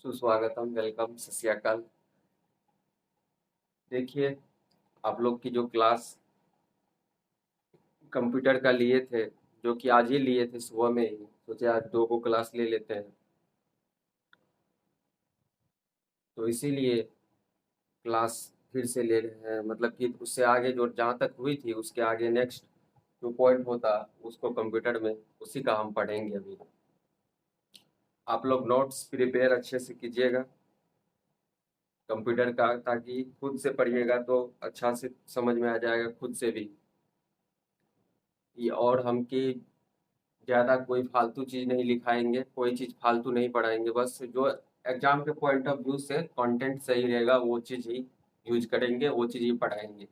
सुस्वागतम, वेलकम, सत श्री अकाल। देखिए, आप लोग की जो क्लास कंप्यूटर का लिए थे, जो कि आज ही लिए थे सुबह में ही, सोचे आज दो को क्लास ले लेते हैं। तो इसीलिए क्लास फिर से ले रहे हैं, मतलब कि उससे आगे जो जहाँ तक हुई थी उसके आगे नेक्स्ट जो पॉइंट होता उसको कंप्यूटर में उसी का हम पढ़ेंगे अभी। आप लोग नोट्स प्रिपेयर अच्छे से कीजिएगा कंप्यूटर का, ताकि खुद से पढ़िएगा तो अच्छा से समझ में आ जाएगा खुद से भी। ये और हम की ज़्यादा कोई फालतू चीज़ नहीं लिखाएंगे, कोई चीज़ फालतू नहीं पढ़ाएंगे, बस जो एग्जाम के पॉइंट ऑफ व्यू से कंटेंट सही रहेगा वो चीज़ ही यूज करेंगे, वो चीज़ ही पढ़ाएंगे।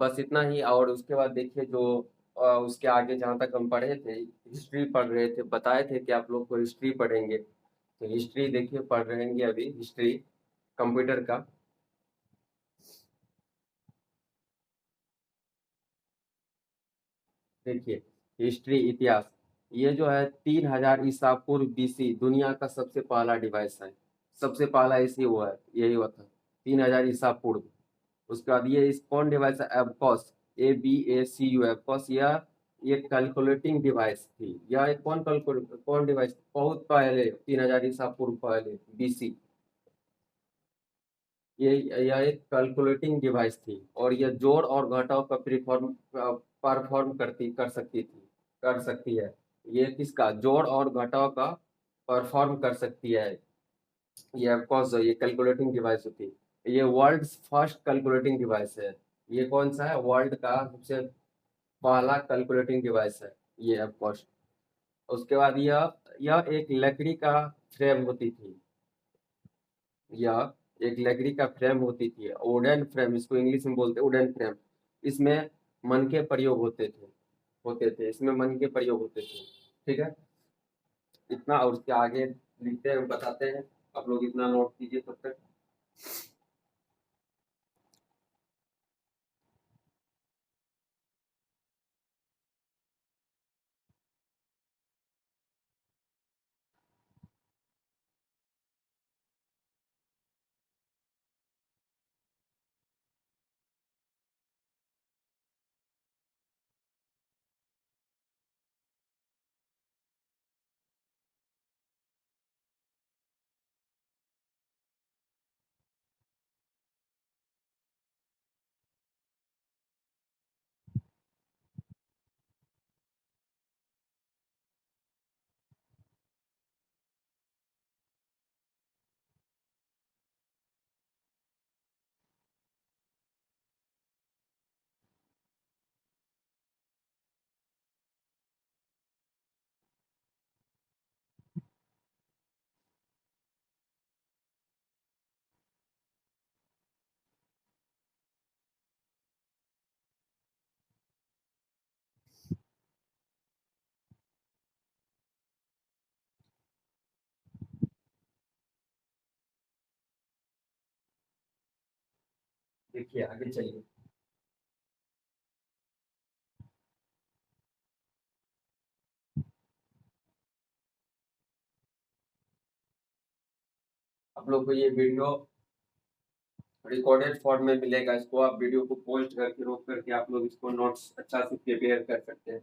बस इतना ही। और उसके बाद देखिए जो उसके आगे जहाँ तक हम पढ़े थे, हिस्ट्री पढ़ रहे थे, बताए थे कि आप लोग को हिस्ट्री पढ़ेंगे, तो हिस्ट्री देखिए पढ़ रहेंगे अभी, हिस्ट्री कंप्यूटर का। देखिए, हिस्ट्री इतिहास, ये जो है 3000 ईसा पूर्व बीसी दुनिया का सबसे पहला डिवाइस है। सबसे पहला इसी हुआ है, यही हुआ था 3000 ईसा पूर्व। उसके बाद ये इस कौन डिवाइस है? एबकॉस, ABACU, एबकॉस। यह ये कैलकुलेटिंग डिवाइस थी। यह एक कौन डिवाइस? बहुत पहले, 3000 ईसा पूर्व पहले, BC। ये यह एक कैलकुलेटिंग डिवाइस थी और यह जोड़ और घटाव का प्रीफॉर्म परफॉर्म करती कर सकती थी कर सकती है। ये किसका जोड़ और घटाव का परफॉर्म कर सकती है? ये ऑफ कोर्स ये कैलकुलेटिंग डिवाइस होती है। ये वर्ल्ड फर्स्ट कैलकुलेटिंग डिवाइस है। ये कौन सा है? वर्ल्ड का सबसे पहला कैलकुलेटिंग डिवाइस है ये, ऑफ कोर्स। उसके बाद यह एक लकड़ी का फ्रेम होती थी। यह एक लकड़ी का फ्रेम होती थी, वुडन फ्रेम, इसको इंग्लिश में बोलते हैं वुडन फ्रेम। इसमें मन के प्रयोग होते थे इसमें मन के प्रयोग होते थे। ठीक है, इतना। और उसके आगे लिखते हैं, बताते हैं। आप लोग इतना नोट कीजिए तब तक। देखिए आगे चलिए। आप लोग को ये वीडियो रिकॉर्डेड फॉर्म में मिलेगा, इसको आप वीडियो को पोस्ट करके रोक करके आप लोग इसको नोट्स अच्छा से प्रिपेयर कर सकते हैं।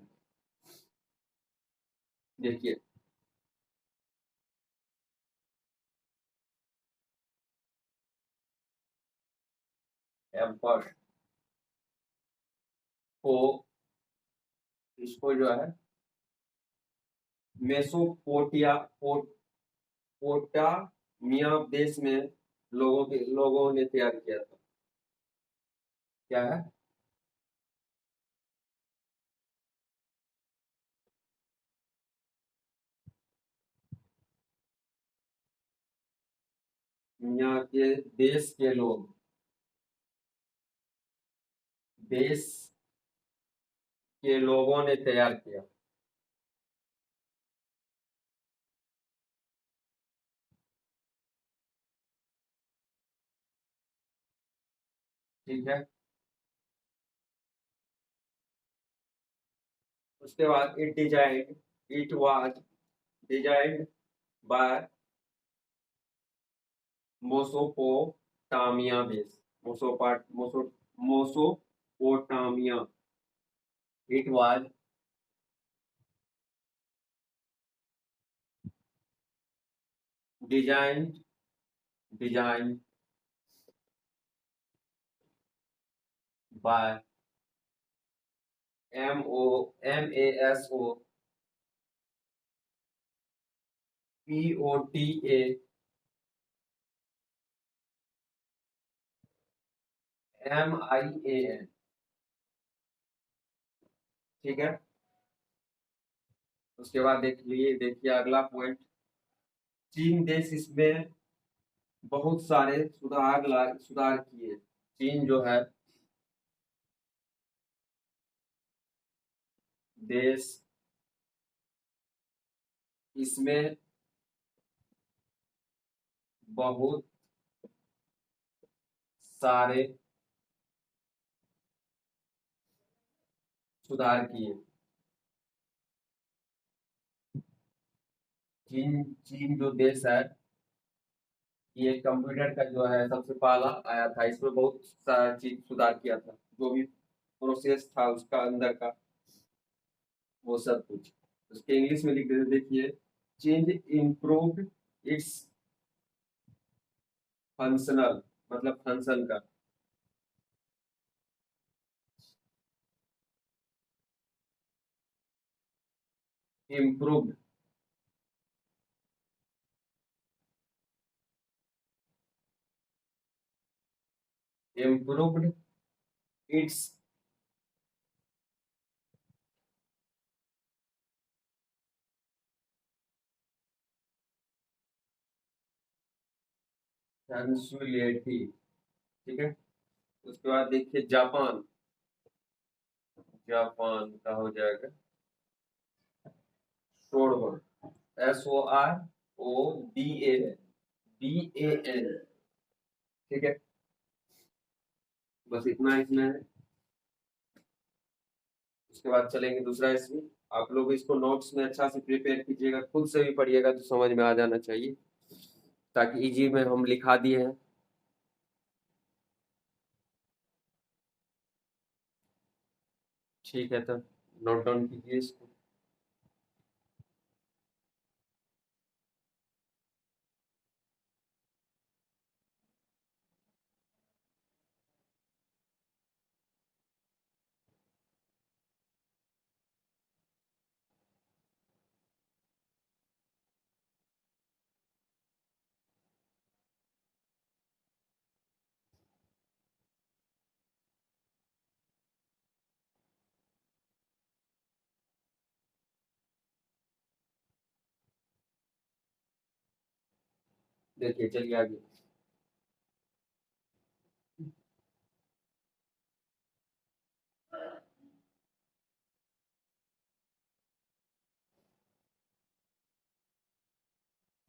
देखिए, एम्पर को, इसको जो है मेसोपोटिया पोटामिया देश में लोगों ने तैयार किया था। क्या है? यहाँ के देश के लोगों ने तैयार किया। ठीक है। उसके बाद it was designed by Mesopotamia base. Mesopotamia. It was designed designed by Mesopotamia. ठीक है। उसके बाद देखिए अगला पॉइंट। चीन देश इसमें बहुत सारे सुधार किए। चीन जो है देश इसमें बहुत सारे सुधार किए। चीन चीन जो देश है ये कंप्यूटर का जो है सबसे पहला आया था। इसमें बहुत सारा चीज सुधार किया था, जो भी प्रोसेस था उसका अंदर का, वो सब कुछ। उसके इंग्लिश में लिख देते, देखिए। चेंज इम्प्रूव्ड इट्स फंक्शनल, मतलब फंक्शन का। Improved improved it's functionality. ठीक है। उसके बाद देखिए जापान। जापान का हो जाएगा शोरबन। SOROBAN। ठीक है। बस इतना इसमें है। उसके बाद चलेंगे दूसरा इसमें। आप लोग इसको नोट्स में अच्छा से प्रिपेयर कीजिएगा, खुद से भी पढ़िएगा तो समझ में आ जाना चाहिए, ताकि इजी में हम लिखा दिए हैं। ठीक है, तो नोट डाउन कीजिए इसको। देखिए चलिए आगे।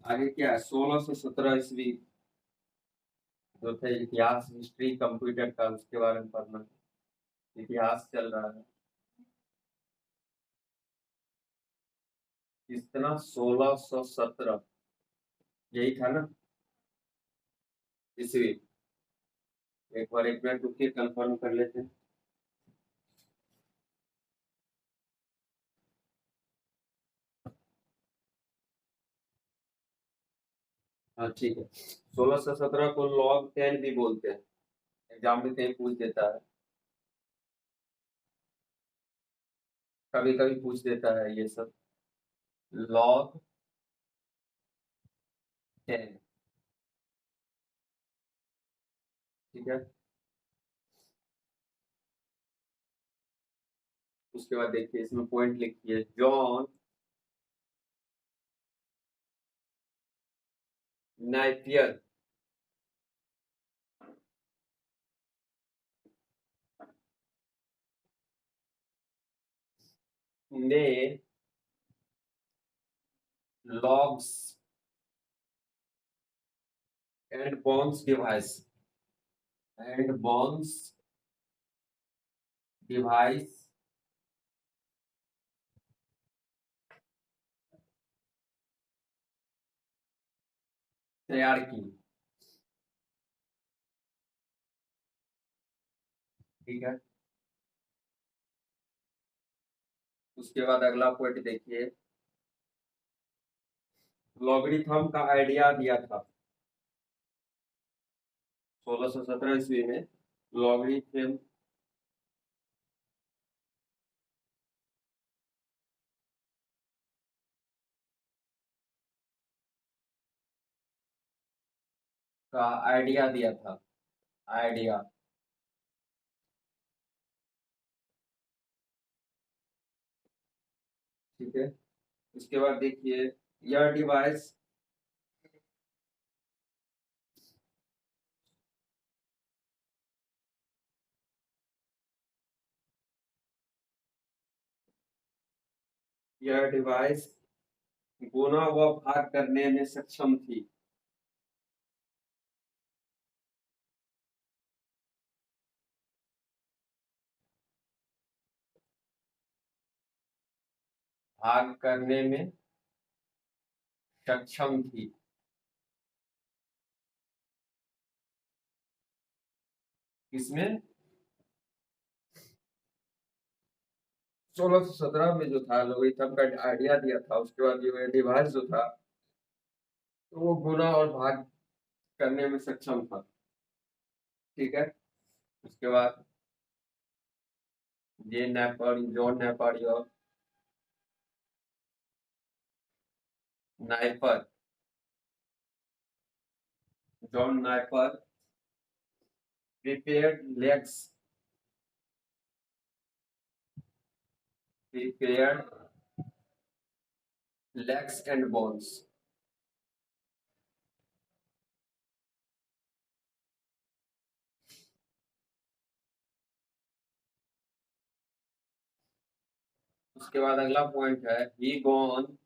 आगे क्या है, 1617 ईस्वी जो थे, इतिहास हिस्ट्री कंप्यूटर का, उसके बारे में पढ़ना है। इतिहास चल रहा है। कितना, 1617, यही था ना ईस्वी? एक बार एक मिनट रुकिए, कंफर्म कर लेते हैं। हाँ ठीक है। 1617 को लॉग 10 भी बोलते हैं। एग्जाम में कहीं पूछ देता है, कभी कभी पूछ देता है ये सब। लॉग 10। ठीक है। उसके बाद देखिए इसमें पॉइंट लिखिए। जॉन नाइपियर ने लॉग्स एंड बॉन्स डिवाइस तैयार की। ठीक है, उसके बाद अगला पॉइंट देखिए, लॉगरिथम का आइडिया दिया था 1617 ईस्वी में। लॉगरिथम का आइडिया दिया था, आइडिया। ठीक है, उसके बाद देखिए, यह डिवाइस यह डिवाइस गुना व भाग करने में सक्षम थी। भाग करने में सक्षम थी। किसमें? 1617 में जो था लोगारिथम का आइडिया दिया था, उसके बाद ये डिवाइस जो था, तो वो गुना और भाग करने में सक्षम था। ठीक है, उसके बाद John Napier Napier John Napier prepared prepared legs and bones. उसके बाद अगला पॉइंट है, he gone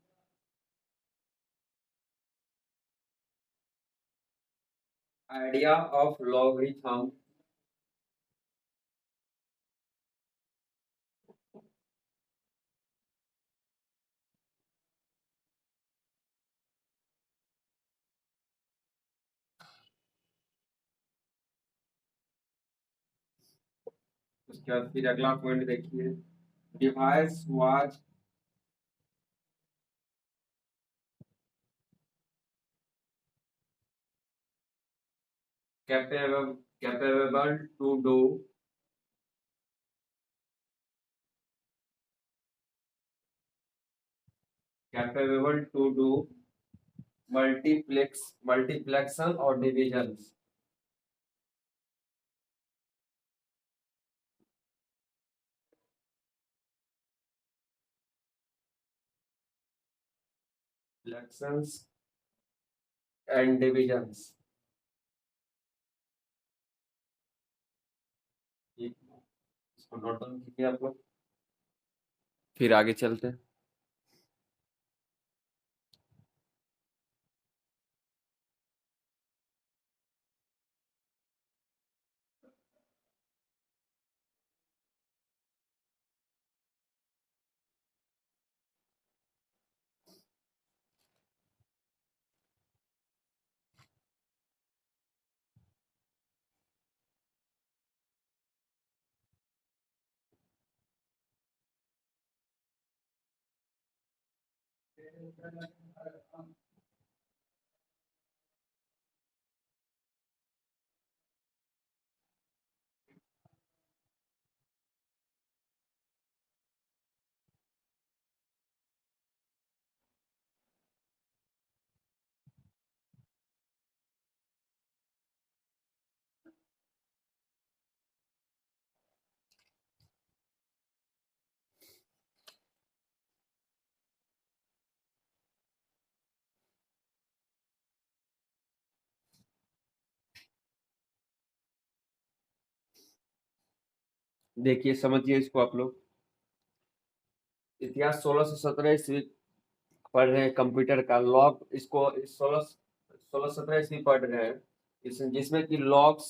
idea of logarithm उसके बाद फिर अगला पॉइंट देखिए, device was capable to do capable to do multiplication और डिविजन। Fractions and divisions. इसको नोट डाउन कीजिए आप लोग, फिर आगे चलते हैं। देखिए, समझिए इसको आप लोग। इतिहास 1617 ईस्वी पढ़ रहे हैं, कंप्यूटर का लॉग, इसको 1617 ईस्वी पढ़ रहे हैं, जिसमें कि लॉग्स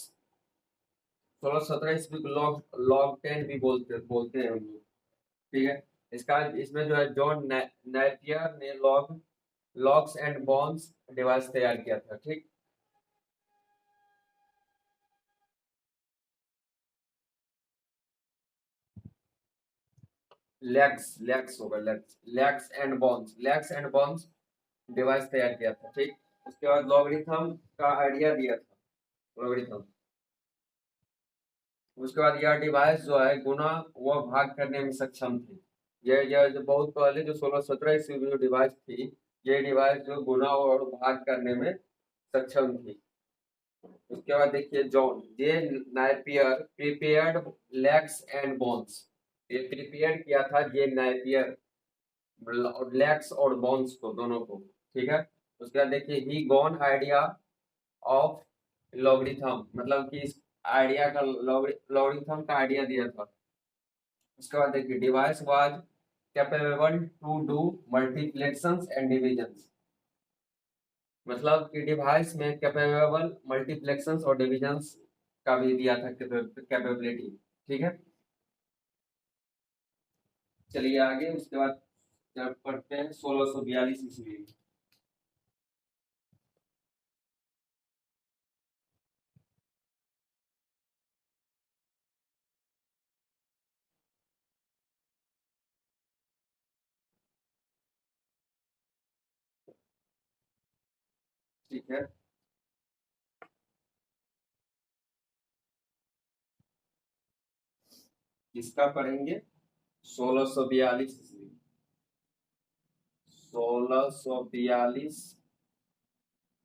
1617 ईस्वी को लॉग लॉग 10 भी बोलते बोलते हैं हम लोग। ठीक है, इसका इसमें जो है, जॉन नेपियर ने log locks and bonds device तैयार किया था। ठीक, लैक्स होगा, लैक्स एंड बॉन्ड्स डिवाइस तैयार किया था। ठीक, उसके बाद लॉगरिथम का आइडिया दिया था, लॉगरिथम। उसके बाद यह डिवाइस जो है गुना व भाग करने में सक्षम थी। ये जो बहुत पहले जो 1617 ईस्वी में जो डिवाइस थी, ये डिवाइस जो गुना और भाग करने में सक्षम थी। उसके बाद देखिए John J Napier prepared lacks and bones. ये प्रिपेयर किया था जे नाइपियर लैक्स और बोन्स को, दोनों को। ठीक है, उसके बाद देखिए ही गॉन आइडिया ऑफ लॉगरिथम, मतलब कि इस आइडिया का लॉगरिथम का आइडिया दिया था। उसके बाद देखिए device was capable to do multiplications and divisions, मतलब कि डिवाइस में कैपेबल मल्टीप्लेक्शंस और डिविजन्स का भी दिया था कैपेबिलिटी। ठीक है, चलिए आगे। उसके बाद जब पढ़ते हैं 1642 ईस्वी। ठीक है, किसका पढ़ेंगे? 1642 ईस्वी, 1642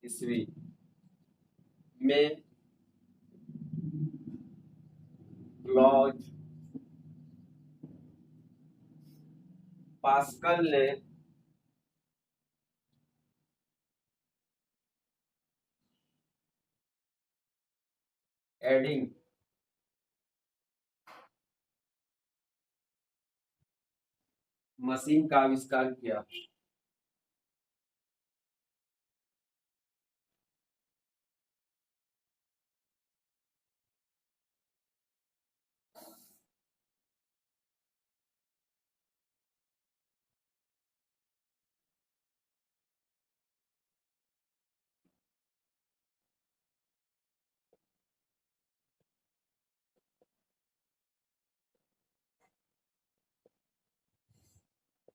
ईस्वी में क्लॉज पास्कल ने एडिंग मशीन का आविष्कार किया।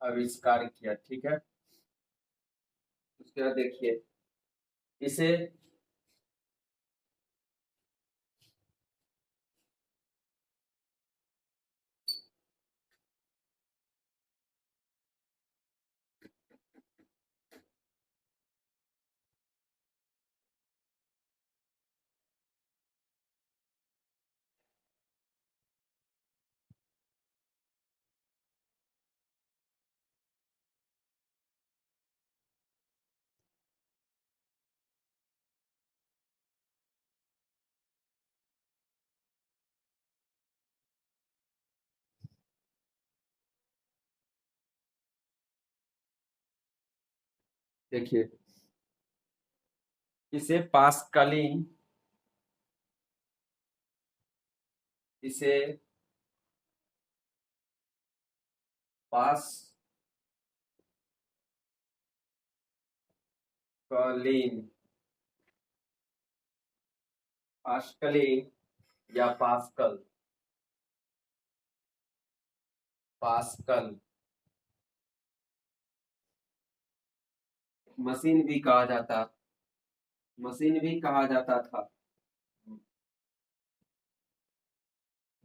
आविष्कार किया, ठीक है। उसके बाद देखिए इसे देखिए इसे पास्कलिन, इसे पास्कलिन, पास्कलिन या पास्कल, पास्कल मशीन भी कहा जाता, मशीन भी कहा जाता था,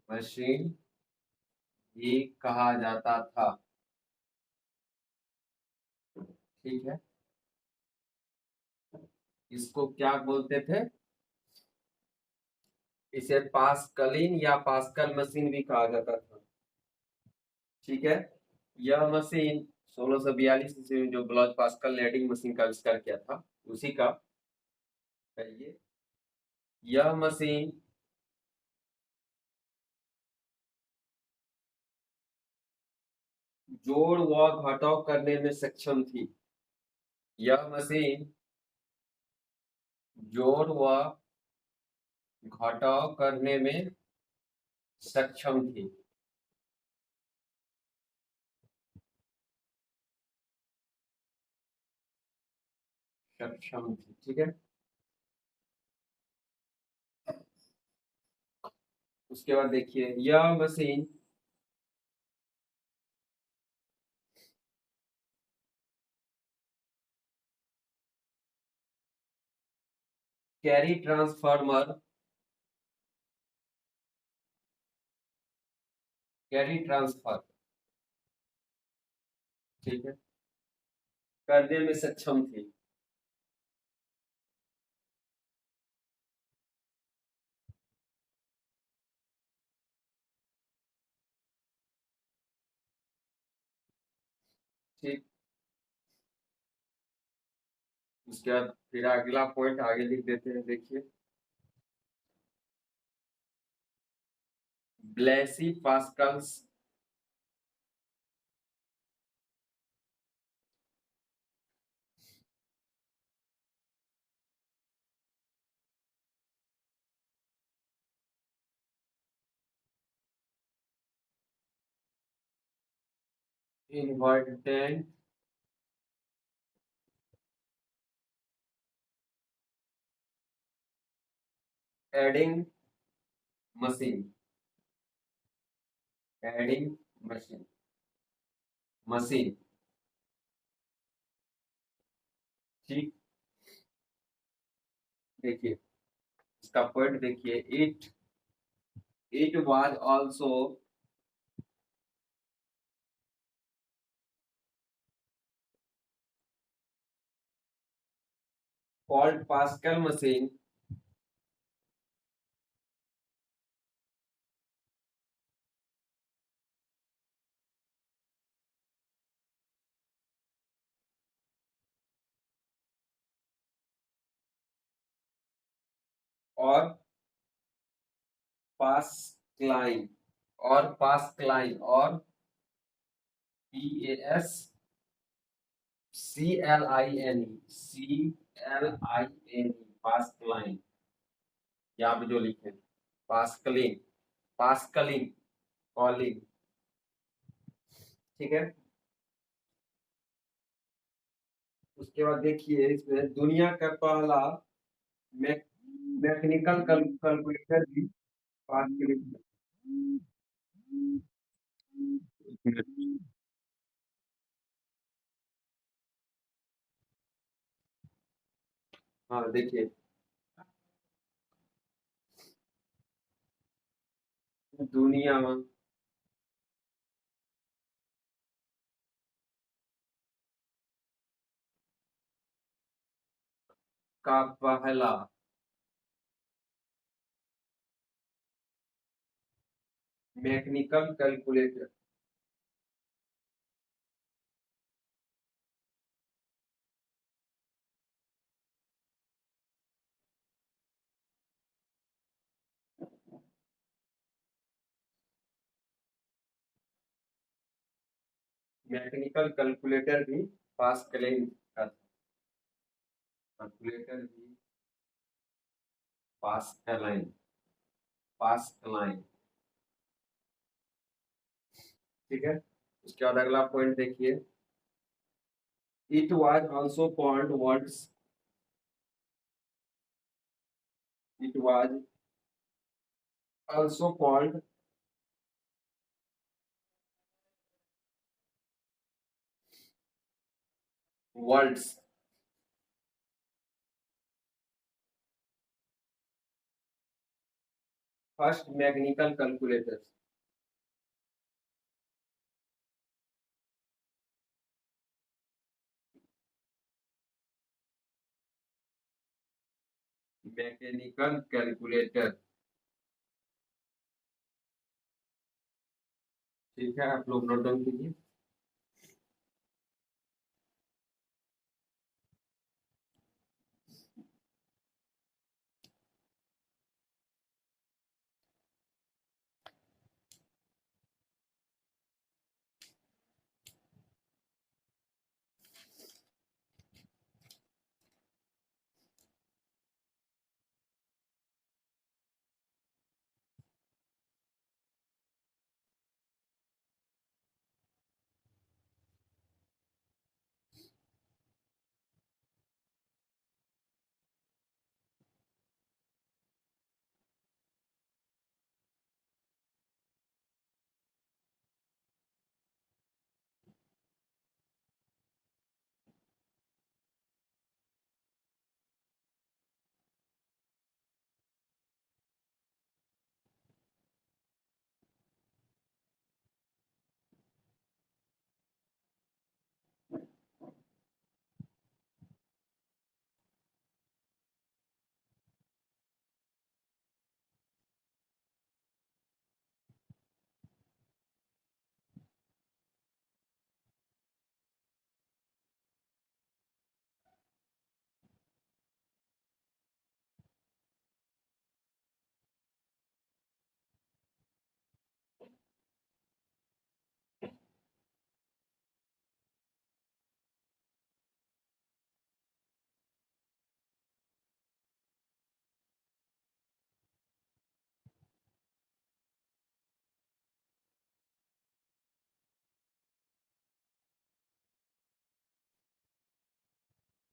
मशीन भी कहा जाता था। ठीक है, इसको क्या बोलते थे? इसे पास्कलिन या पास्कल मशीन भी कहा जाता था। ठीक है, यह मशीन 1642 ईस्वी में जो ब्लाज पास्कल ने एडिंग मशीन का आविष्कार किया था, उसी का है ये। यह मशीन जोड़ व घटाव करने में सक्षम थी। यह मशीन जोड़ व घटाव करने में सक्षम थी। सक्षम थी, ठीक है। उसके बाद देखिए, यह machine carry transformer, carry transfer, ठीक है, करने में सक्षम थी। ठीक। उसके बाद फिर अगला पॉइंट आगे लिख देते हैं, देखिए। ब्लेसी पास्कल्स इन्वर्टेंट adding machine, adding machine, machine, ठीक। देखिए इसका पॉइंट देखिए, it was also called Pascal machine और पास्कलाइन, और पास्कलाइन, और PAS CLINE, पास्कलाइन, यहाँ पे जो लिखे पास्कलिन, पास्कलिन, कॉलिंग, ठीक है। उसके बाद देखिए, इसमें दुनिया का पहला मैकेनिकल कैलकुलेटर भी पास्कलिन। हाँ देखिए, दुनिया का पहला मैकेनिकल कैलकुलेटर, मैकेनिकल कैलकुलेटर भी पास्कलिन का था। कैलकुलेटर भी पास्कलाइन, पास्कलाइन, ठीक है। उसके बाद अगला पॉइंट देखिए, it was also called words, it was also called words first mechanical calculator, mechanical calculator, ठीक है, आप लोग नोट डाउन कीजिए।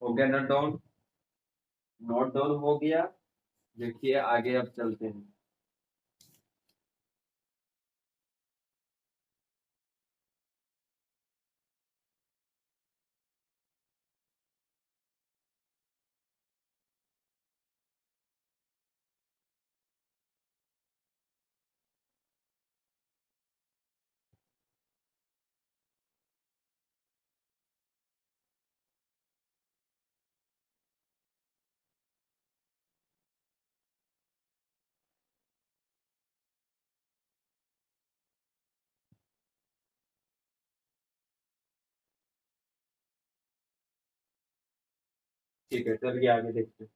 हो गया नोट डाउन? नोट डाउन हो गया। देखिए आगे अब चलते हैं। ठीक है, चलिए आगे देखते हैं।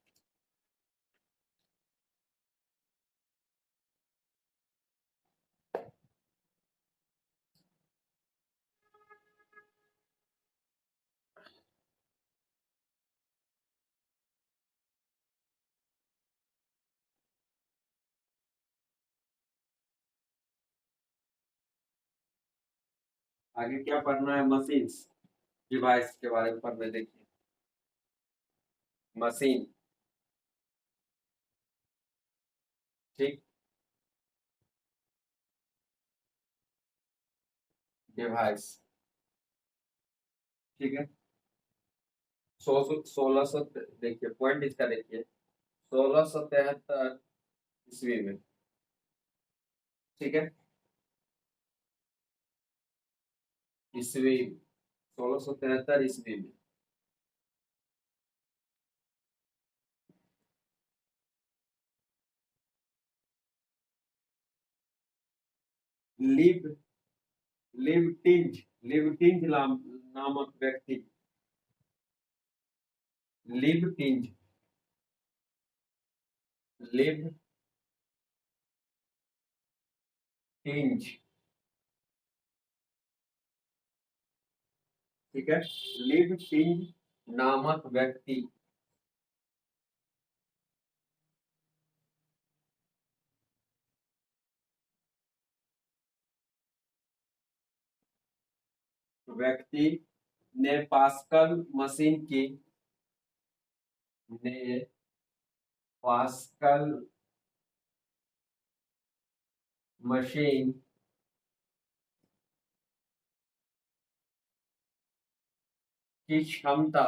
आगे क्या पढ़ना है? मशीन्स डिवाइस के बारे में पढ़ने। देखिए मशीन। ठीक। डिवाइस। ठीक है। 1600, देखिए पॉइंट इसका देखिए। 1673 ईस्वी में। ठीक है। ईस्वी 1673 ईस्वी में। लिव लिवटिंज नामक व्यक्ति। लिवटिंज। लिवटिंज। ठीक है। लिवटिंज नामक व्यक्ति। व्यक्ति ने पास्कल मशीन की। ने पास्कल मशीन की क्षमता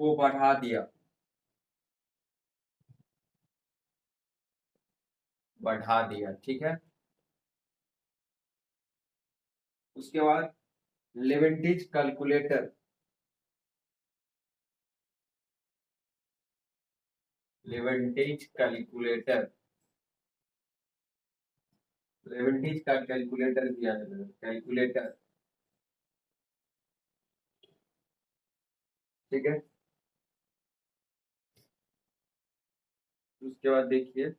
को बढ़ा दिया। बढ़ा दिया। ठीक है। उसके बाद लेवेंटिज कैलकुलेटर। लेवेंटिज कैलकुलेटर। लेवेंटिज का कैलकुलेटर दिया है। कैलकुलेटर। ठीक है। उसके बाद देखिए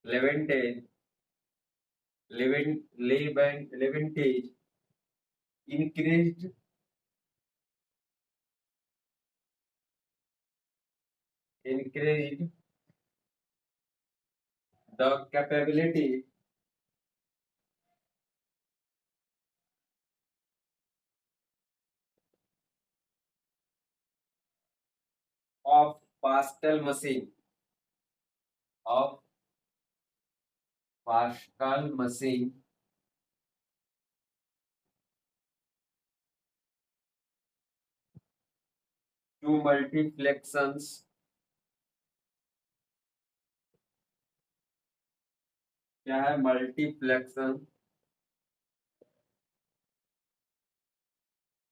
लेवेंटेज लेवेंटेज increased increased the capability of Pascal machine of Pascal machine to multiplexons। क्या है मल्टीप्लेक्शन?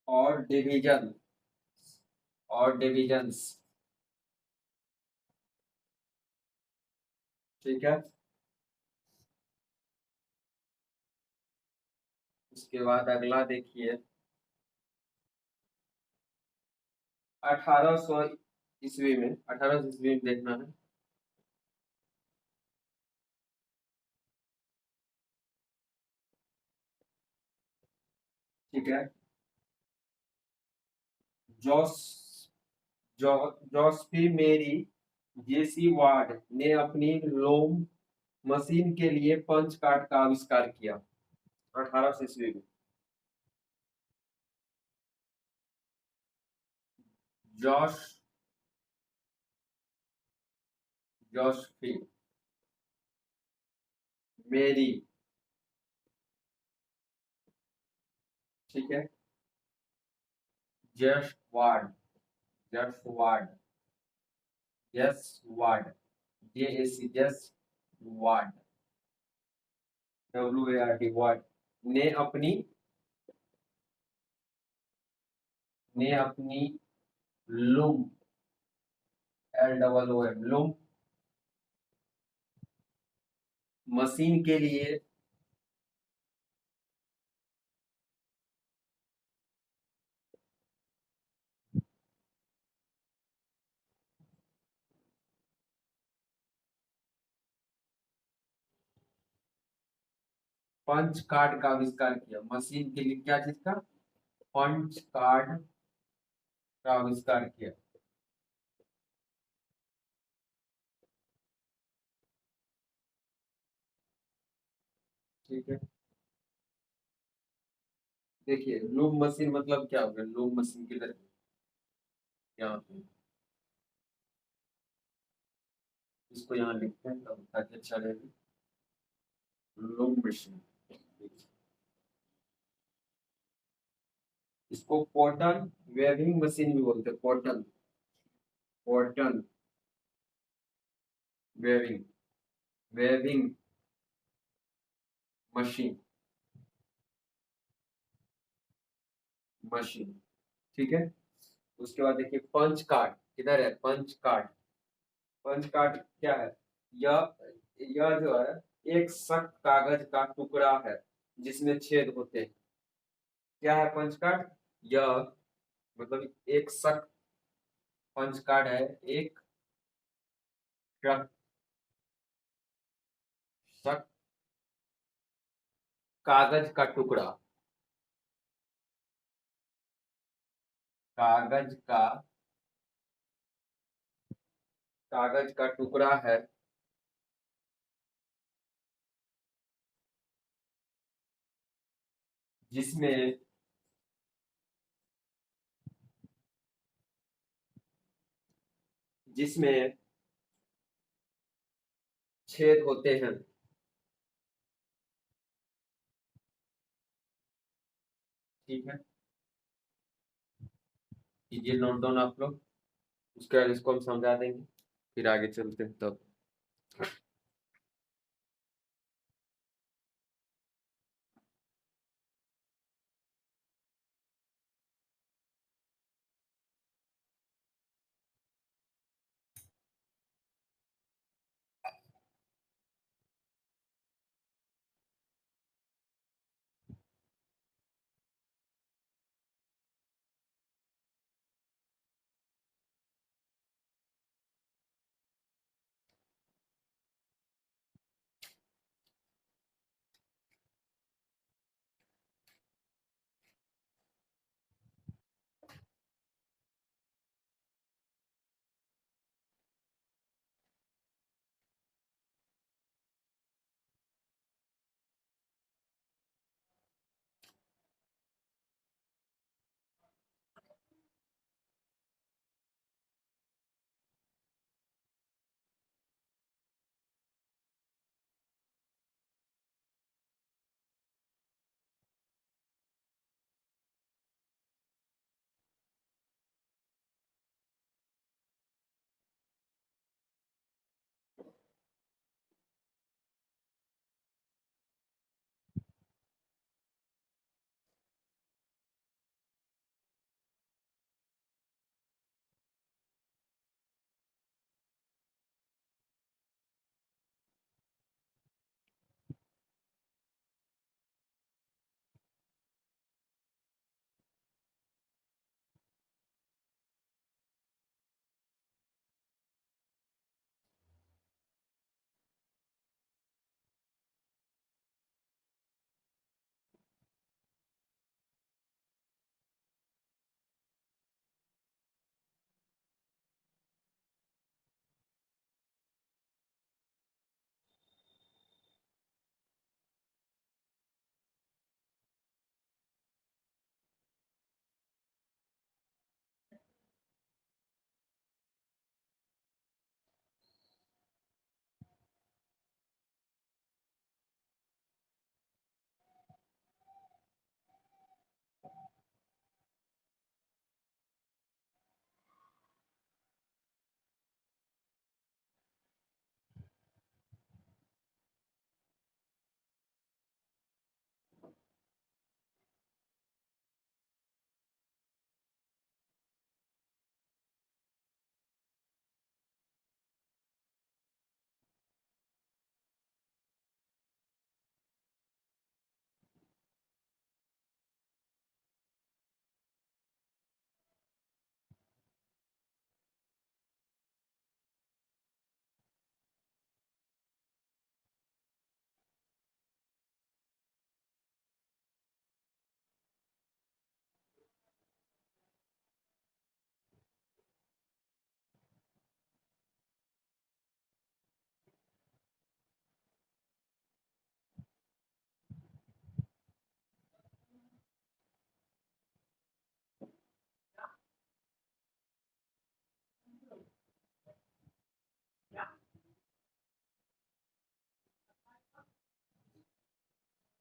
और डिवीजन। और डिविजन्स। ठीक है। उसके बाद अगला देखिए 1800 ईस्वी में। 1800 ईस्वी में देखना है। ठीक है। जोस जोसेफी मेरी जेसी वार्ड ने अपनी लोम मशीन के लिए पंच कार्ड का आविष्कार किया 1800 ईस्वी में। जॉश जोसेफी मेरी, ठीक है, just ward, just ward, yes ward, JAC just ward, WARD ward ने अपनी लूम, LOOM लूम मशीन के लिए 5 कार्ड का आविष्कार किया। मशीन के लिए क्या चीज का? पंच कार्ड का आविष्कार किया। ठीक है, देखिए लूम मशीन मतलब क्या हो गया? लूम मशीन किधर? यहाँ पे, इसको यहाँ लिखते हैं तब ताकि अच्छा रहेगा। लूम मशीन, इसको कॉटन वेविंग मशीन भी बोलते हैं। Cotton, cotton weaving, weaving machine, machine, ठीक है। उसके बाद देखिए पंच कार्ड किधर है? पंच कार्ड, पंच कार्ड क्या है? यह यह जो है एक सख्त कागज का टुकड़ा है जिसमें छेद होते हैं। क्या है पंच कार्ड? यह मतलब एक सख्त, पंच कार्ड है एक सख्त, सख्त कागज का टुकड़ा, कागज का, कागज का टुकड़ा है जिसमें, जिसमें छेद होते हैं। ठीक है, कीजिए नोट डाउन आप लोग, उसके बाद इसको हम समझा देंगे, फिर आगे चलते हैं तब।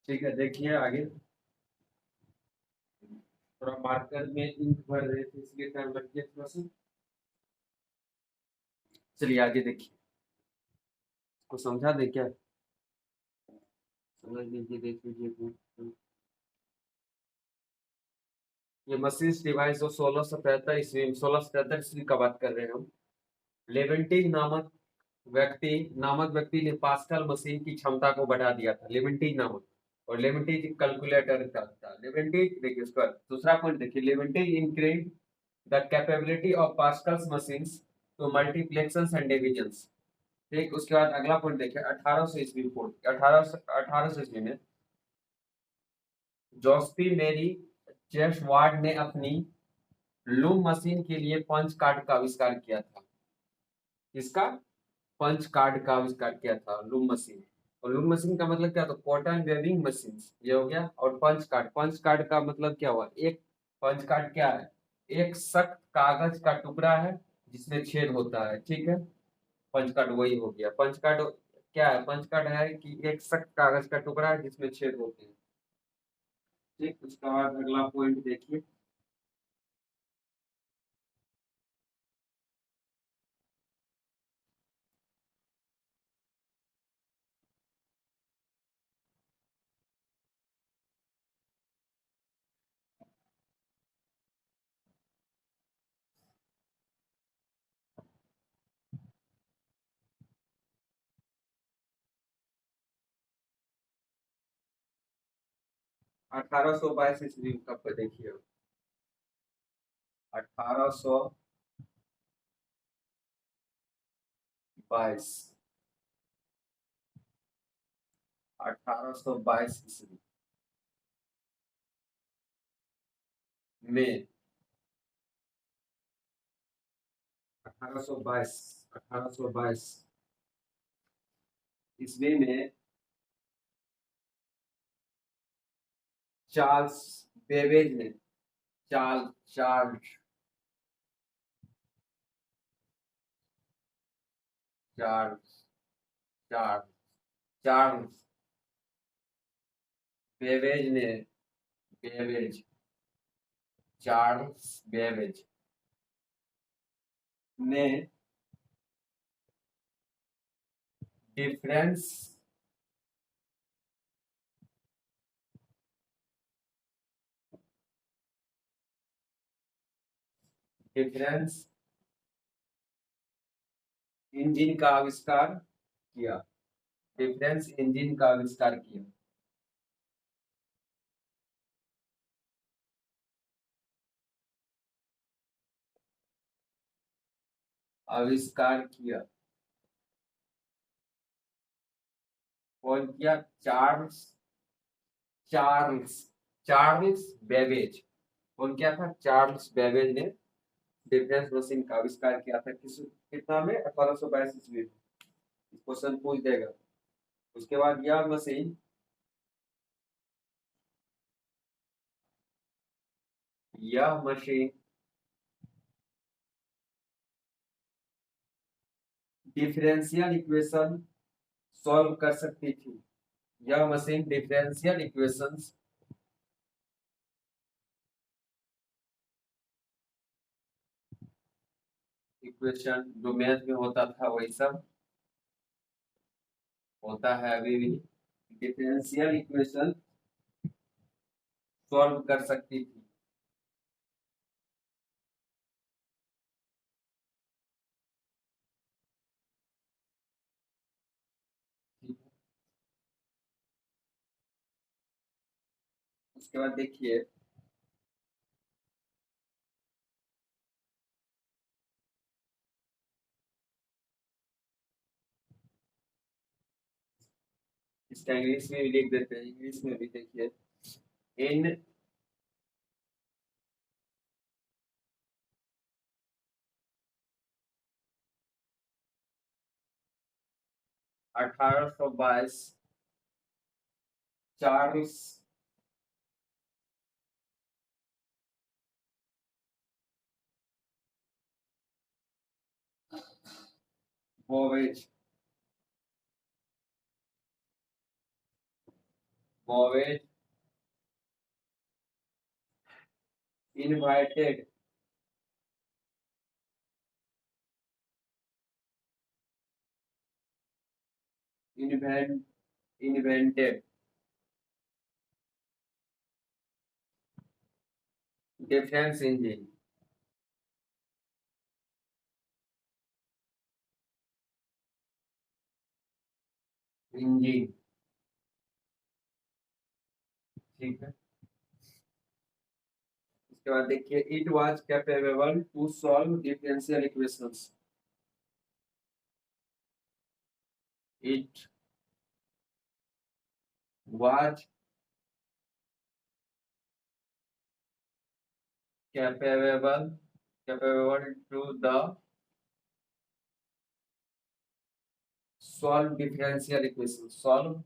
ठीक है, देखिए आगे। थोड़ा मार्कर में इंक भर रहे थे इसलिए टाइम लग गया थोड़ा सा। चलिए आगे देखिए। को समझा दे क्या? समझ लीजिए, देख लीजिए। ये मशीन्स डिवाइस जो 1673 ईस्वी, 1673 ईस्वी का बात कर रहे हैं हम। लेवेंटिन नामक व्यक्ति ने पास्कल मशीन की क्षमता को बढ़ा दिया था, लेवेंटिन नामक। और लेवेंटिन कैलकुलेटर का था लेवेंटिन। देखिए उसका दूसरा पॉइंट देखिए, Leventin increase the capability of Pascal's machines to multiplications and divisions. ठीक, उसके बाद अगला पॉइंट देखिए, 1800 ईस्वी, 1800 ईस्वी में जोस्पी मेरी चेसवार्ड ने अपनी लूम मशीन के लिए पंच कार्ड का आविष्कार किया था। इसका पंच कार्ड का आविष्कार किया था, लूम मशीन। और लूम मशीन का मतलब क्या? तो कॉटन वेविंग मशीन, ये हो गया। और पंच कार्ड का मतलब क्या हुआ? एक पंच कार्ड क्या है? एक सख्त कागज का टुकड़ा है जिसमें छेद होता है, ठीक है। पंच कार्ड वही हो गया। पंच कार्ड क्या है? पंच कार्ड है कि एक सख्त कागज का टुकड़ा है जिसमें छेद होते हैं। ठीक, उसका बाद अगला पॉइंट देखिए। 1822 ईस्वी का देखिए। 1822, 1822 ईस्वी में, 1822, 1822 ईस्वी में चार्ल्स बेबेज ने, Charles Charles Charles Charles Babbage ने, बेबेज, चार्ल्स बेबेज ने डिफरेंस डिफरेंस इंजन का आविष्कार किया। डिफरेंस इंजन का आविष्कार किया। आविष्कार किया। कौन किया? Charles Charles Charles Babbage. कौन किया था? चार्ल्स बेबेज ने डिफरेंस मशीन का आविष्कार किया था। कितना में? 1822 ईस्वी में। क्वेश्चन पूछ देगा। उसके बाद यह मशीन डिफरेंशियल इक्वेशन सॉल्व कर सकती थी। यह मशीन डिफरेंशियल इक्वेशन जो मैथ में होता था वही सब होता है अभी भी। डिफरेंशियल इक्वेशन सॉल्व कर सकती थी। उसके बाद देखिए, इसका इंग्लिश में भी लिख देते हैं, इंग्लिश में भी देखिए। In 1822 Charles Babbage Babbage invited invent invented defence engine engine. ठीक है, इसके बाद देखिए it was capable to solve differential equations. It was capable capable to the solve differential equation. Solve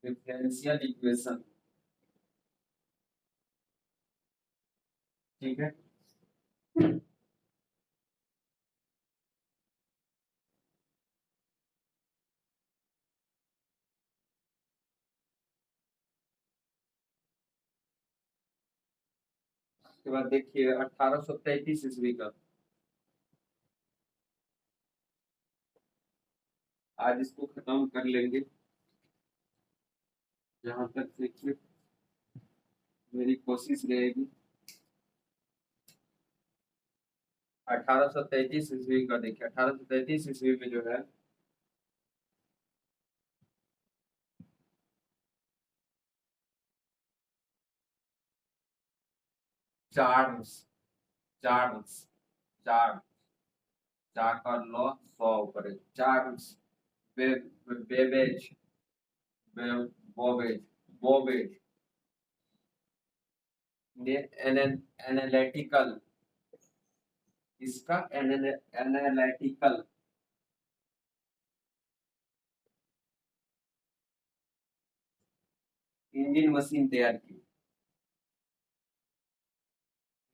differential equation. ठीक है, उसके बाद देखिए 1833 ईस्वी का। आज इसको खत्म कर लेंगे, जहां तक देखिए मेरी कोशिश रहेगी। 1833 ईस्वी का देखिए, 1833 ईस्वी में जो है चार्ल्स चार्ल्स चार चार का लॉ 100 ऊपर है। चार्ल्स बेबेज बोबेज बोबेज ने एनालिटिकल, इसका एनालिटिकल इंजन मशीन तैयार की।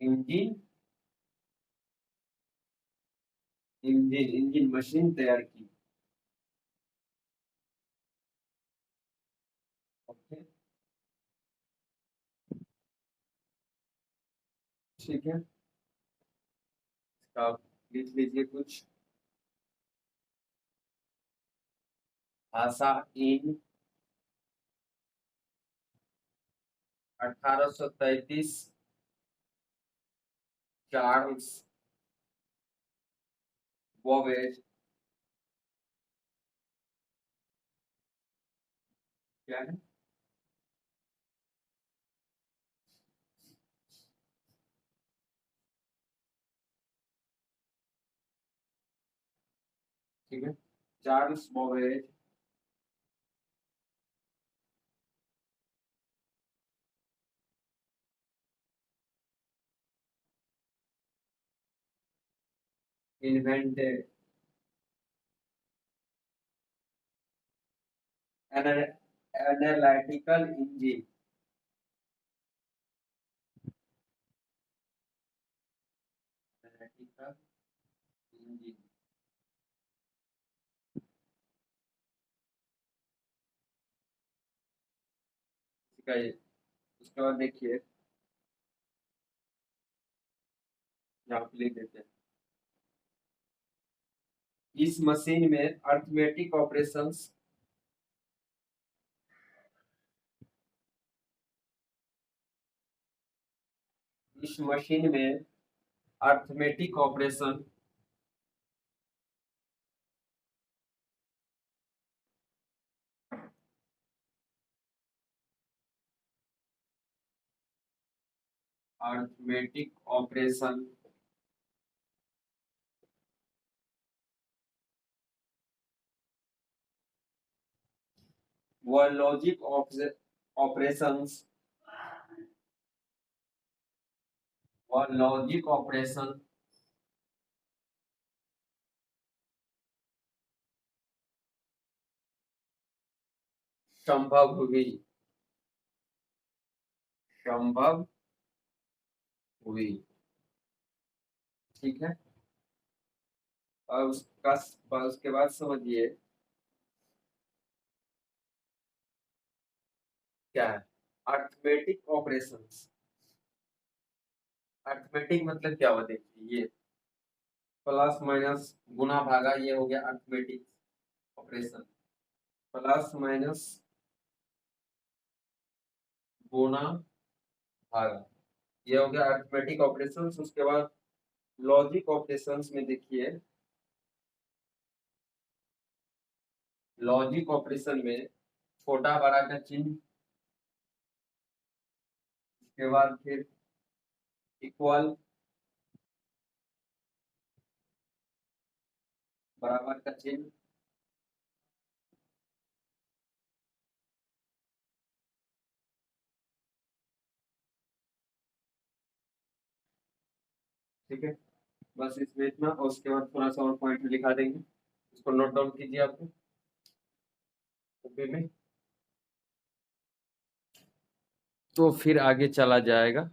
इंजन इंजन मशीन तैयार की। ओके, ठीक है, आप लिख लीजिए कुछ। भाषा इन 1833 चार्ल्स बॉबेज क्या है? ठीक है, Charles बॉबेज invented an analytical engine। analytical engine, इसका ये, उसके बाद देखिए यहाँ पे लिख देते हैं। इस मशीन में अर्थमेटिक ऑपरेशंस इस मशीन में अर्थमेटिक ऑपरेशन अर्थमेटिक ऑपरेशन व लॉजिक ऑपरेशंस व लॉजिक ऑपरेशन संभव हुई संभव हुई। ठीक है, और उसका उसके बाद समझिए क्या है अर्थमेटिक ऑपरेशंस। अर्थमेटिक मतलब क्या हुआ देखिए, ये प्लस माइनस गुना भागा, ये हो गया अर्थमेटिक ऑपरेशन। प्लस माइनस गुना भागा, ये हो गया अर्थमेटिक ऑपरेशंस। उसके बाद लॉजिक ऑपरेशंस में देखिए, लॉजिक ऑपरेशन में छोटा बड़ा का चिन्ह, उसके बाद फिर इक्वल, बराबर का चिन्ह, ठीक है। बस इसमें इतना, और उसके बाद थोड़ा सा और पॉइंट लिखा देंगे, इसको नोट डाउन कीजिए आपको कॉपी में, तो फिर आगे चला जाएगा।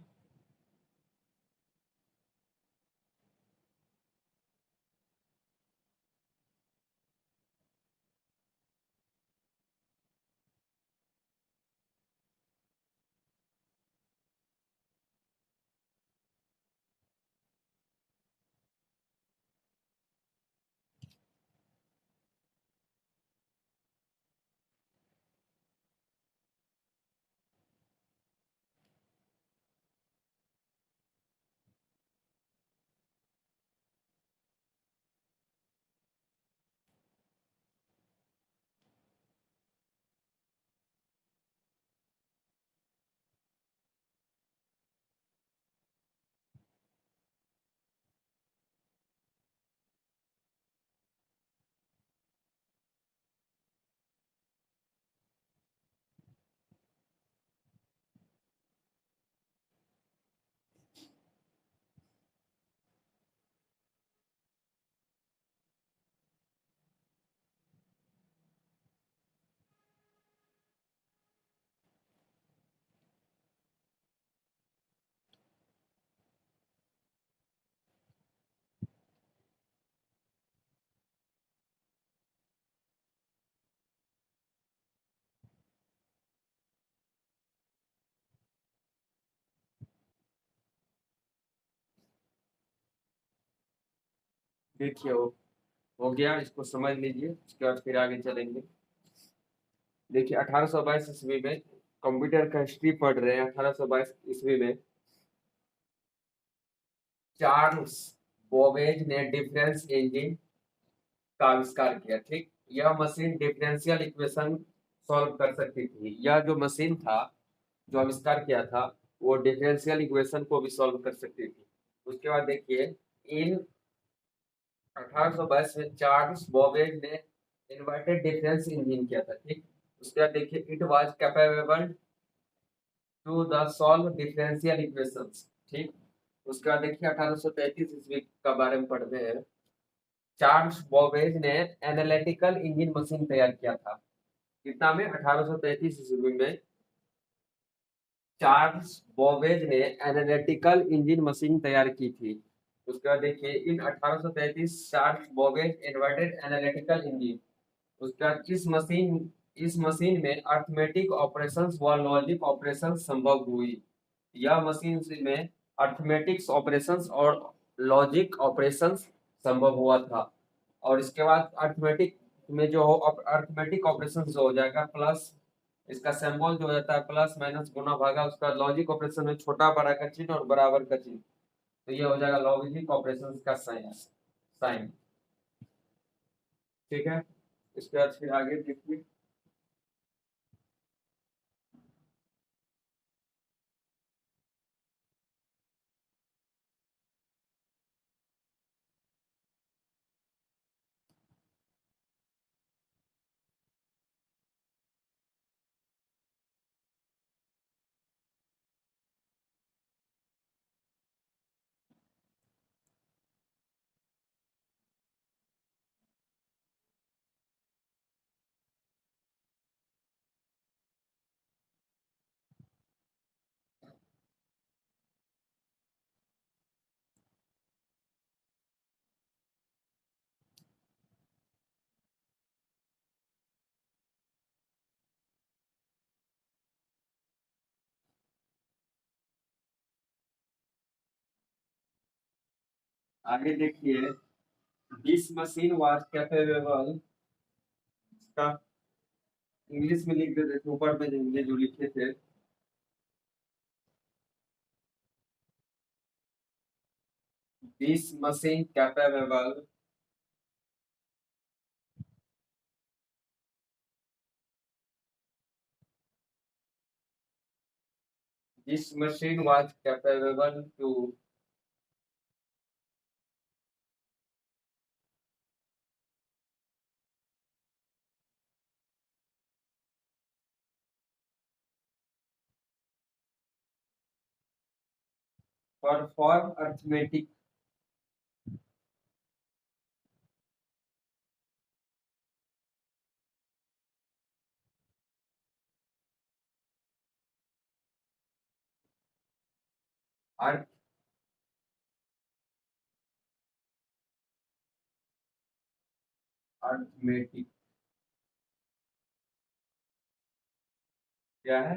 देखिए हो गया, इसको समझ लीजिए, उसके बाद फिर आगे चलेंगे। देखिए 1822 ईस्वी में, कंप्यूटर का हिस्ट्री पढ़ रहे हैं, 1822 ईस्वी में चार्ल्स बोबेज ने डिफरेंस इंजन का आविष्कार किया। ठीक, यह मशीन डिफरेंशियल इक्वेशन सॉल्व कर सकती थी। यह जो मशीन था, जो आविष्कार किया था, वो डिफरेंशियल इक्वेशन को भी सॉल्व कर सकती थी। उसके बाद देखिए, इन 1822 में चार्ल्स बॉबेज ने इन्वर्टेड डिफरेंस इंजन किया था। ठीक, उसके बाद देखिए, it was capable to the solve differential equations. ठीक, उसके बाद देखिए 1833 ईस्वी का बारे में पढ़ते हैं। चार्ल्स बॉबेज ने एनालिटिकल इंजन मशीन तैयार किया था। कितना में, 1833 ईस्वी में चार्ल्स बॉबेज ने एनालिटिकल इंजन मशीन तैयार की थी। उसके बाद देखिए, इन 1833 चार्ल्स बॉबेज इन्वर्टेड एनालिटिकल इंजन। उसके बाद इस मशीन में अर्थमेटिक ऑपरेशंस व लॉजिक ऑपरेशंस संभव हुई। यह मशीन में अर्थमेटिक्स ऑपरेशंस और लॉजिक ऑपरेशंस संभव हुआ था। और इसके बाद अर्थमेटिक में जो हो, अर्थमेटिक ऑपरेशन जो हो जाएगा, प्लस इसका सिंबल जो हो जाता है प्लस माइनस गुना भागा, उसका लॉजिक ऑपरेशन में छोटा बड़ा का चिन्ह और बराबर का चिन्ह, तो ये हो जाएगा लॉजिक ऑपरेशन का साइन साइन। ठीक है, इसके बाद फिर आगे देखिए। आगे देखिए, दिस मशीन वाज कैपेबल का इंग्लिश में लिख देते थे ऊपर में जो लिखे थे। This machine capable, this machine was capable to perform arithmetic, अर्थ अर्थमेटिक क्या है?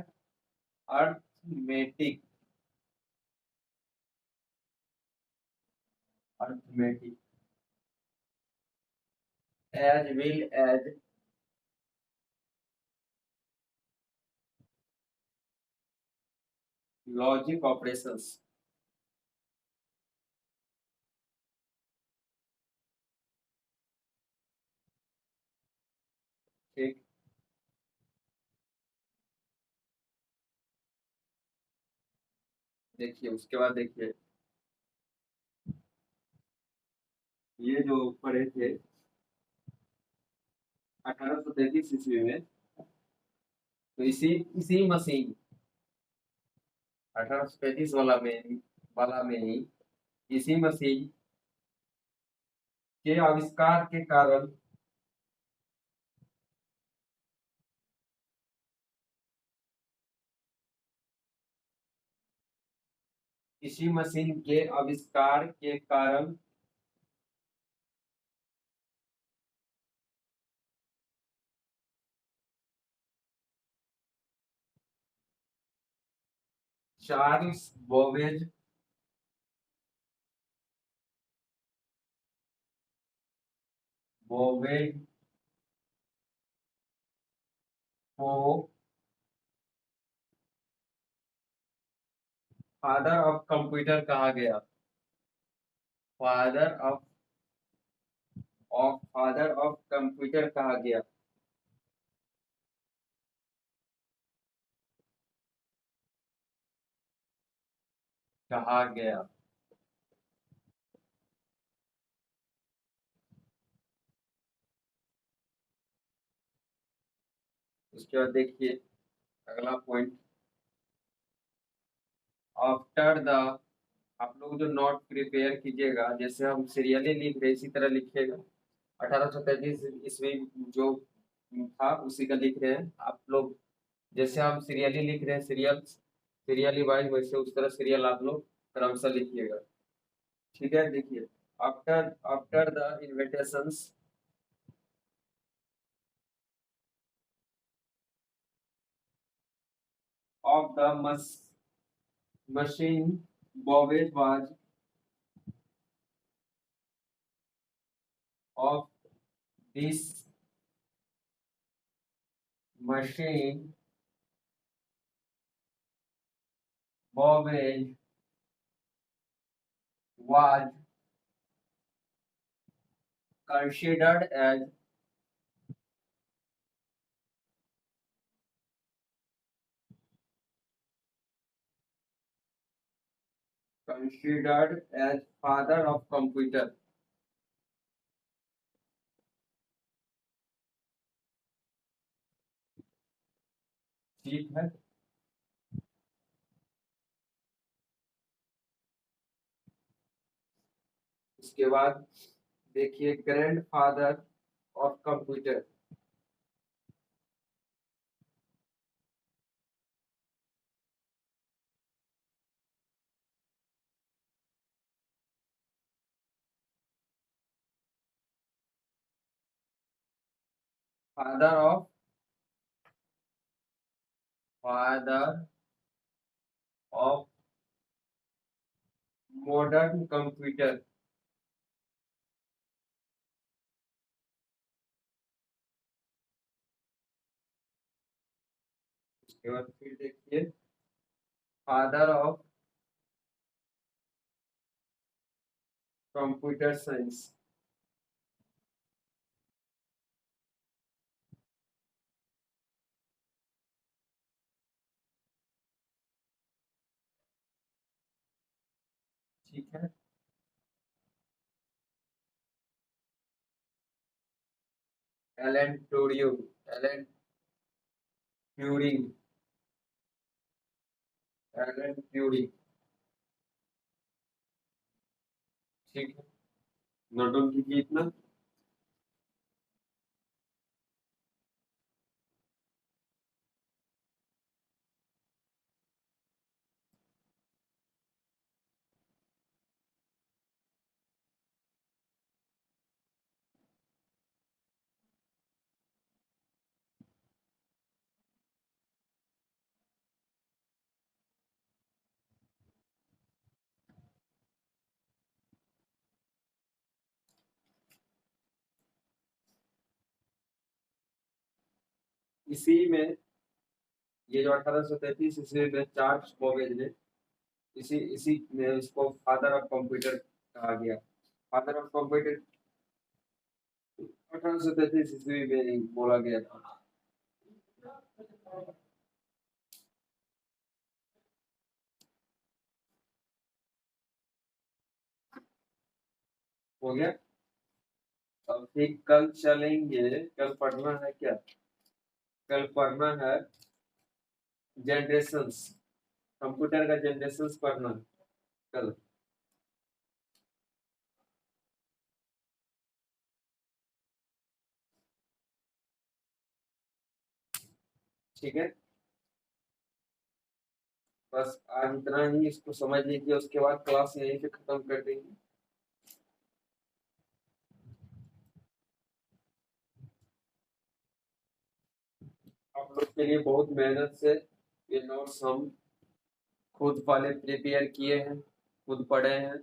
Arithmetic, arithmetic as well as logic operations. ठीक, देखिए उसके बाद देखिए, ये जो पढ़े थे 1833 ईस्वी में, तो इसी इसी मशीन 1835 वाला में ही इसी मशीन के आविष्कार के कारण इसी मशीन के आविष्कार के कारण चार्ल्स बोवेज बोवेज को फादर ऑफ कंप्यूटर कहा गया। फादर ऑफ कंप्यूटर कहा गया। कहा गया। उसके बाद देखिए अगला पॉइंट, आफ्टर द, आप लोग जो नोट प्रिपेयर कीजिएगा, जैसे हम सीरियली लिख रहे इसी तरह लिखिएगा। 1833 ईस्वी जो था उसी का लिख रहे हैं आप लोग। जैसे हम सीरियली लिख रहे हैं, सीरियली वाइज, वैसे उस तरह सीरियल आप लोग क्रमशः लिखिएगा। ठीक है, देखिए, after after the invitations of the machine, Babbage was of this machine, Babbage was considered as father of computer। ठीक है, उसके बाद देखिए grand father of computer, father of father of modern computer. उसके बाद फिर देखिए फादर ऑफ कंप्यूटर साइंस। ठीक है, Alan Turing, Alan Turing, Alan Turing. ठीक है, नोट डाउन कीजिए इतना। इसी में ये जो 1833 ईस्वी में चार्ल्स बॉबेज ने इसी इसी में इसको फादर ऑफ कंप्यूटर कहा गया। फादर ऑफ कंप्यूटर 1833 ईस्वी में बोला गया था। हो गया। अब फिर कल चलेंगे, कल पढ़ना है क्या? कल पढ़ना है जनरेशंस, कंप्यूटर का जनरेशंस पढ़ना है कल। ठीक है, बस आज इतना ही, इसको समझ लीजिए, उसके बाद क्लास यहीं पे खत्म कर देंगे। आप लोग के लिए बहुत मेहनत से ये नोट्स हम खुद वाले प्रिपेयर किए हैं, खुद पढ़े हैं,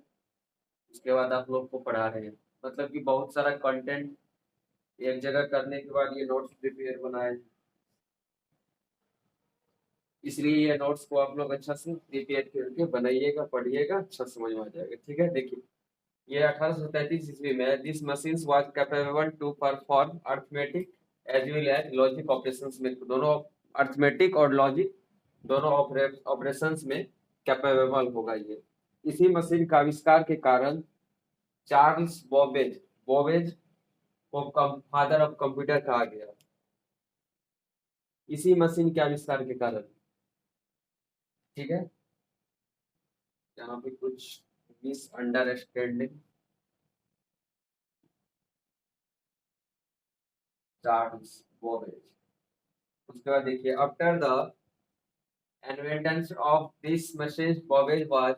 उसके बाद आप लोग को पढ़ा रहे हैं। मतलब कि बहुत सारा कंटेंट एक जगह करने के बाद ये नोट्स प्रिपेयर बनाए, इसलिए ये नोट्स को आप लोग अच्छा से प्रिपेयर करके बनाइएगा, पढ़िएगा, अच्छा समझ में आ जाएगा। ठीक है, देखिए ये 1833 ईस्वी में this machines was capable to perform arithmetic as well as logic operations में, दोनों अर्थमेटिक और लॉजिक दोनों ऑपरेशंस में कैपेबल होगा ये। इसी मशीन का आविष्कार के कारण चार्ल्स बॉबेज, बॉबेज को फादर ऑफ कंप्यूटर कहा गया, इसी मशीन के आविष्कार के कारण। ठीक है, यहाँ पे कुछ मिसअंडरस्टैंडिंग, चार्ल्स बॉबेज। उसके बाद देखिए after the invention of this machine Babbage was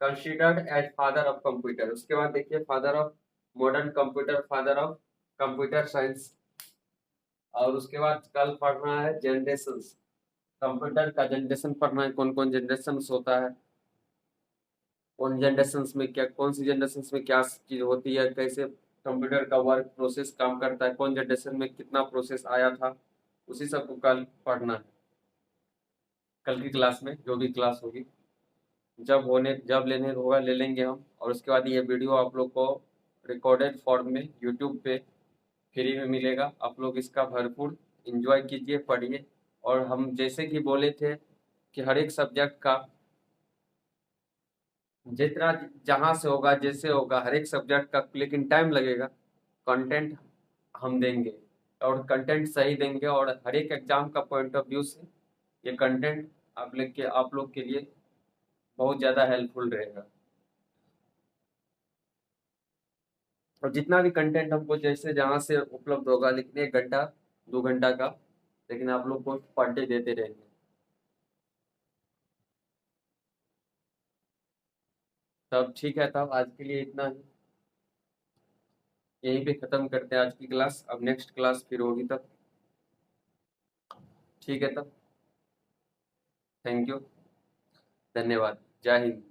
considered as father of computer. उसके बाद देखिए father of modern computer, father of computer science. और उसके बाद कल पढ़ना है जनरेशंस, कंप्यूटर का जनरेशन पढ़ना है, कौन कौन जनरेशन होता है, कौन जनरेशन में क्या, कौन सी जनरेशन में क्या चीज होती है, कैसे कंप्यूटर का वर्क प्रोसेस काम करता है, कौन जनरेशन में कितना प्रोसेस आया था, उसी सब को कल पढ़ना है। कल की क्लास में जो भी क्लास होगी, जब लेने होगा ले लेंगे हम। और उसके बाद ये वीडियो आप लोग को रिकॉर्डेड फॉर्म में यूट्यूब पे फ्री में मिलेगा। आप लोग इसका भरपूर एंजॉय कीजिए, पढ़िए। और हम जैसे कि बोले थे कि हर एक सब्जेक्ट का जितना जहाँ से होगा जैसे होगा हर एक सब्जेक्ट का, लेकिन टाइम लगेगा, कंटेंट हम देंगे और कंटेंट सही देंगे। और हर एक एग्जाम का पॉइंट ऑफ व्यू से ये कंटेंट आप लोग के लिए बहुत ज़्यादा हेल्पफुल रहेगा। और जितना भी कंटेंट हमको जैसे जहाँ से उपलब्ध होगा, लेकिन 1 घंटा 2 घंटा का, लेकिन आप लोग को पर डे देते रहेंगे। तब ठीक है, तब आज के लिए इतना ही, यहीं पे खत्म करते हैं आज की क्लास। अब नेक्स्ट क्लास फिर होगी तब। ठीक है तब, थैंक यू, धन्यवाद, जय हिंद।